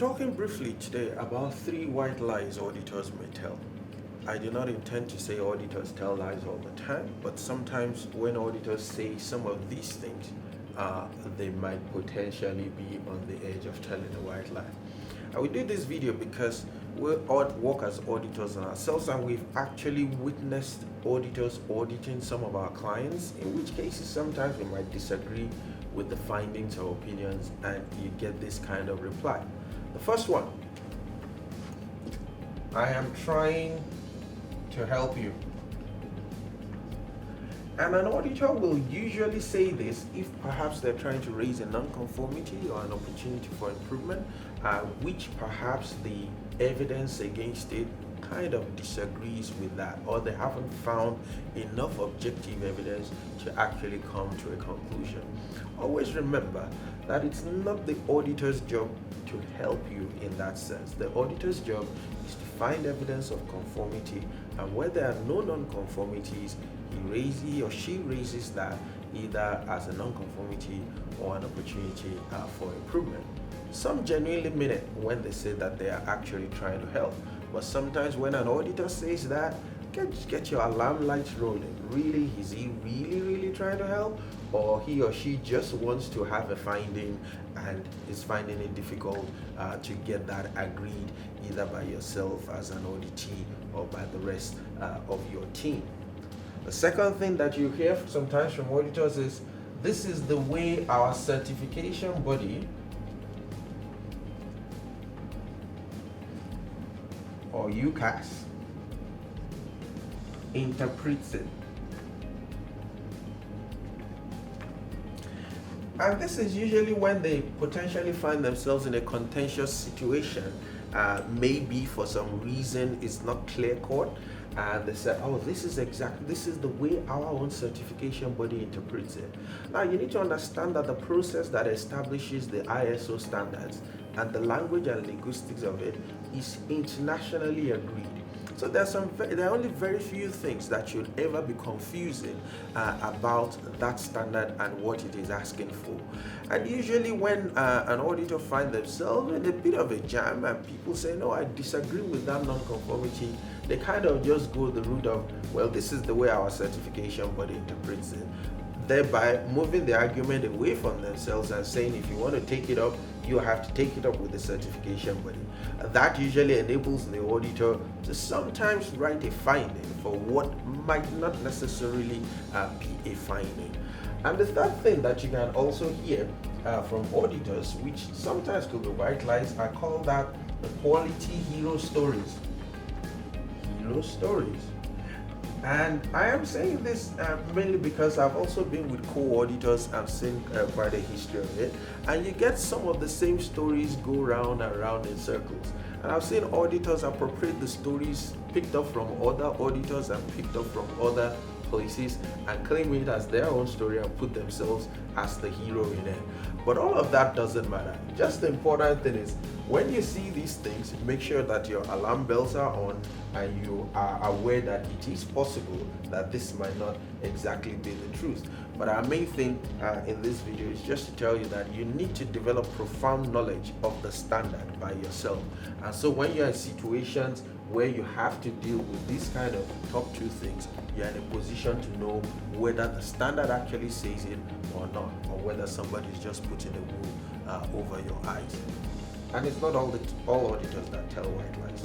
talking briefly today about 3 white lies auditors may tell. I do not intend to say auditors tell lies all the time, but sometimes when auditors say some of these things, they might potentially be on the edge of telling a white lie. I will do this video because we work as auditors ourselves, and we've actually witnessed auditors auditing some of our clients, in which cases sometimes we might disagree with the findings or opinions, and you get this kind of reply. The first one: I am trying to help you. And an auditor will usually say this if perhaps they're trying to raise a non-conformity or an opportunity for improvement, which perhaps the evidence against it kind of disagrees with that, or they haven't found enough objective evidence to actually come to a conclusion. Always remember that it's not the auditor's job to help you in that sense. The auditor's job is to find evidence of conformity, and where there are no non-conformities, he or she raises that either as a non-conformity or an opportunity for improvement. Some genuinely mean it when they say that they are actually trying to help, but sometimes when an auditor says that, get your alarm lights rolling. Really, is he really trying to help, or he or she just wants to have a finding and is finding it difficult to get that agreed either by yourself as an auditee or by the rest of your team? The second thing that you hear sometimes from auditors is, this is the way our certification body or UCAS interprets it. And this is usually when they potentially find themselves in a contentious situation. Maybe for some reason it's not clear cut, and they say, oh, this is the way our own certification body interprets it. Now you need to understand that the process that establishes the ISO standards and the language and linguistics of it is internationally agreed. So there are only very few things that should ever be confusing about that standard and what it is asking for. And usually when an auditor finds themselves in a bit of a jam and people say, no, I disagree with that non-conformity, they kind of just go the route of, well, this is the way our certification body interprets it, thereby moving the argument away from themselves and saying, if you want to take it up, you have to take it up with the certification body. That usually enables the auditor to sometimes write a finding for what might not necessarily be a finding. And the third thing that you can also hear from auditors, which sometimes could be white lies, I call that the quality hero stories. Hero stories. And I am saying this mainly because I've also been with co-auditors. I've seen quite a history of it, and you get some of the same stories go round and round in circles. And I've seen auditors appropriate the stories picked up from other auditors and picked up from other places and claim it as their own story and put themselves as the hero in it. But all of that doesn't matter. Just the important thing is, when you see these things, make sure that your alarm bells are on and you are aware that it is possible that this might not exactly be the truth. But our main thing in this video is just to tell you that you need to develop profound knowledge of the standard by yourself. And so when you're in situations where you have to deal with these kind of top 2 things, you're in a position to know whether the standard actually says it or not, or whether somebody is just putting a wool over your eyes. And it's not all auditors that tell white lies.